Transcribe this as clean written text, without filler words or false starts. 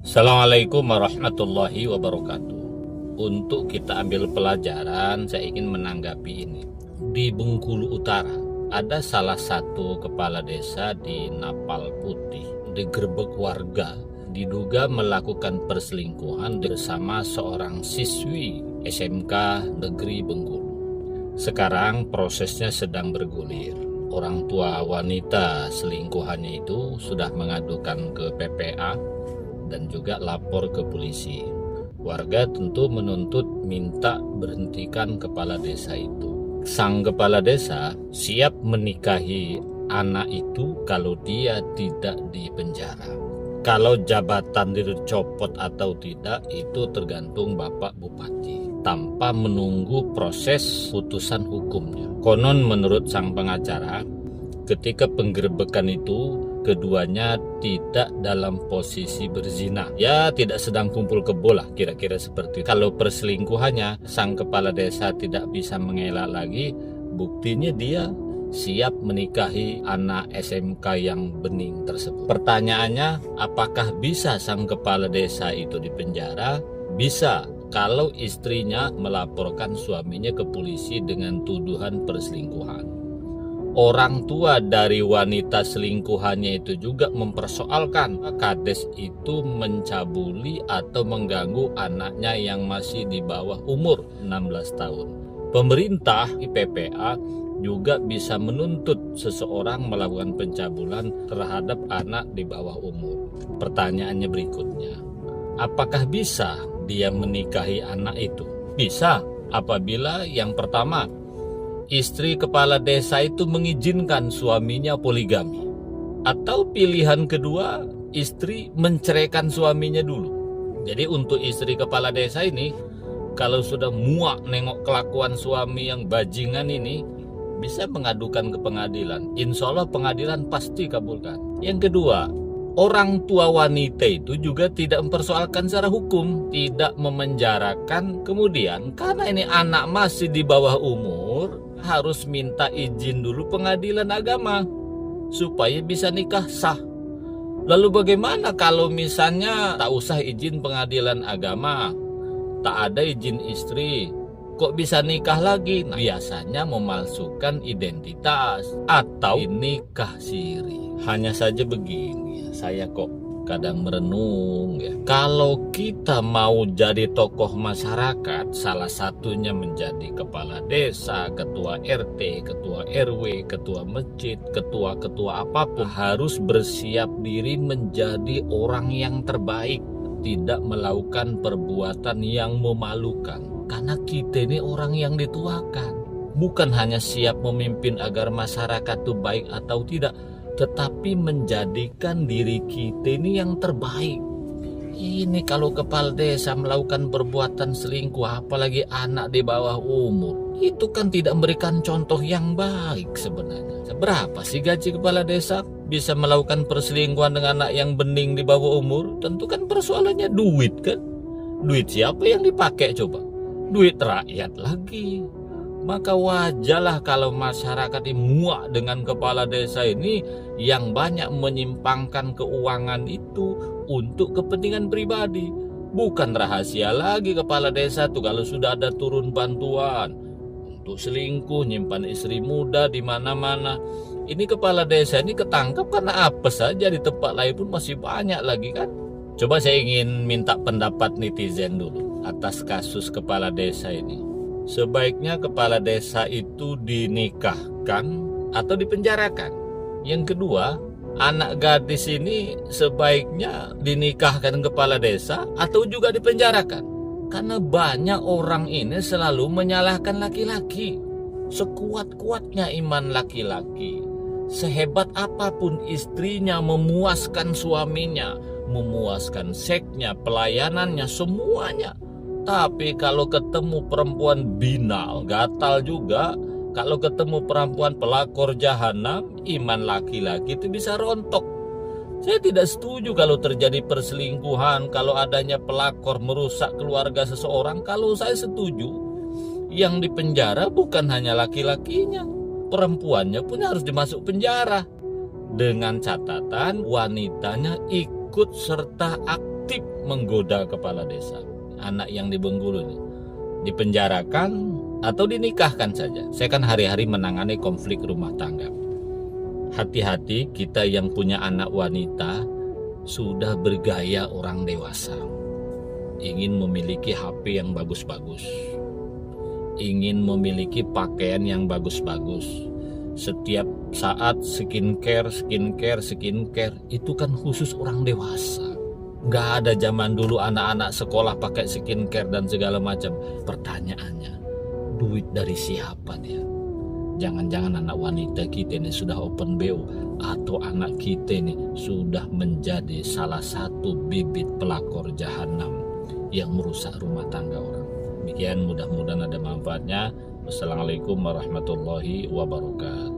Assalamualaikum warahmatullahi wabarakatuh. Untuk kita ambil pelajaran, saya ingin menanggapi ini. Di Bengkulu Utara, ada salah satu kepala desa di Napal Putih, digerebek warga, diduga melakukan perselingkuhan bersama seorang siswi SMK Negeri Bengkulu. Sekarang prosesnya sedang bergulir. Orang tua wanita selingkuhannya itu sudah mengadukan ke PPA dan juga lapor ke polisi. Warga tentu menuntut minta berhentikan kepala desa itu. Sang kepala desa siap menikahi anak itu kalau dia tidak dipenjara. Kalau jabatan dicopot atau tidak itu tergantung Bapak Bupati, tanpa menunggu proses putusan hukumnya. Konon menurut sang pengacara, ketika penggerebekan itu keduanya tidak dalam posisi berzina. Ya, tidak sedang kumpul kebo lah, kira-kira seperti itu. Kalau perselingkuhannya, sang kepala desa tidak bisa mengelak lagi. Buktinya dia siap menikahi anak SMK yang bening tersebut. Pertanyaannya, apakah bisa sang kepala desa itu dipenjara? Bisa, kalau istrinya melaporkan suaminya ke polisi dengan tuduhan perselingkuhan. Orang tua dari wanita selingkuhannya itu juga mempersoalkan kades itu mencabuli atau mengganggu anaknya yang masih di bawah umur 16 tahun. Pemerintah PPA juga bisa menuntut seseorang melakukan pencabulan terhadap anak di bawah umur. Pertanyaannya berikutnya, apakah bisa dia menikahi anak itu? Bisa, apabila yang pertama, istri kepala desa itu mengizinkan suaminya poligami. Atau pilihan kedua, istri menceraikan suaminya dulu. Jadi untuk istri kepala desa ini, kalau sudah muak nengok kelakuan suami yang bajingan ini, bisa mengadukan ke pengadilan. Insya Allah pengadilan pasti kabulkan. Yang kedua, orang tua wanita itu juga tidak mempersoalkan secara hukum, tidak memenjarakan. Kemudian karena ini anak masih di bawah umur, harus minta izin dulu pengadilan agama supaya bisa nikah sah. Lalu bagaimana kalau misalnya tak usah izin pengadilan agama, tak ada izin istri, kok bisa nikah lagi? Nah, biasanya memalsukan identitas atau nikah siri. Hanya saja begini, saya kok kadang merenung ya. Kalau kita mau jadi tokoh masyarakat, salah satunya menjadi kepala desa, ketua RT, ketua RW, ketua masjid, ketua-ketua apapun, harus bersiap diri menjadi orang yang terbaik, tidak melakukan perbuatan yang memalukan. Karena kita ini orang yang dituakan, bukan hanya siap memimpin agar masyarakat itu baik atau tidak, tetapi menjadikan diri kita ini yang terbaik. Ini kalau kepala desa melakukan perbuatan selingkuh, apalagi anak di bawah umur, itu kan tidak memberikan contoh yang baik sebenarnya. Berapa sih gaji kepala desa? Bisa melakukan perselingkuhan dengan anak yang bening di bawah umur? Tentu kan persoalannya duit kan? Duit siapa yang dipakai coba? Duit rakyat lagi. Maka wajarlah kalau masyarakat ini muak dengan kepala desa ini yang banyak menyimpangkan keuangan itu untuk kepentingan pribadi. Bukan rahasia lagi kepala desa tuh kalau sudah ada turun bantuan untuk selingkuh, nyimpan istri muda di mana-mana. Ini kepala desa ini ketangkap karena apa saja, di tempat lain pun masih banyak lagi kan. Coba saya ingin minta pendapat netizen dulu atas kasus kepala desa ini. Sebaiknya kepala desa itu dinikahkan atau dipenjarakan? Yang kedua, anak gadis ini sebaiknya dinikahkan kepala desa atau juga dipenjarakan? Karena banyak orang ini selalu menyalahkan laki-laki. Sekuat-kuatnya iman laki-laki, sehebat apapun istrinya memuaskan suaminya, memuaskan seksnya, pelayanannya, semuanya. Tapi kalau ketemu perempuan binal, gatal juga. Kalau ketemu perempuan pelakor jahanam, iman laki-laki itu bisa rontok. Saya tidak setuju kalau terjadi perselingkuhan, kalau adanya pelakor merusak keluarga seseorang. Kalau saya setuju, yang dipenjara bukan hanya laki-lakinya, perempuannya pun harus dimasuk penjara. Dengan catatan wanitanya ikut serta aktif aktif menggoda kepala desa. Anak yang di Bengkulu ini dipenjarakan atau dinikahkan saja. Saya kan hari-hari menangani konflik rumah tangga. Hati-hati kita yang punya anak wanita sudah bergaya orang dewasa. Ingin memiliki HP yang bagus-bagus, ingin memiliki pakaian yang bagus-bagus. Setiap saat skincare, itu kan khusus orang dewasa. Gak ada zaman dulu anak-anak sekolah pakai skincare dan segala macam. Pertanyaannya, duit dari siapa dia? Jangan-jangan anak wanita kita ini sudah open BO, atau anak kita ini sudah menjadi salah satu bibit pelakor jahanam yang merusak rumah tangga orang. Demikian, mudah-mudahan ada manfaatnya. Wassalamualaikum warahmatullahi wabarakatuh.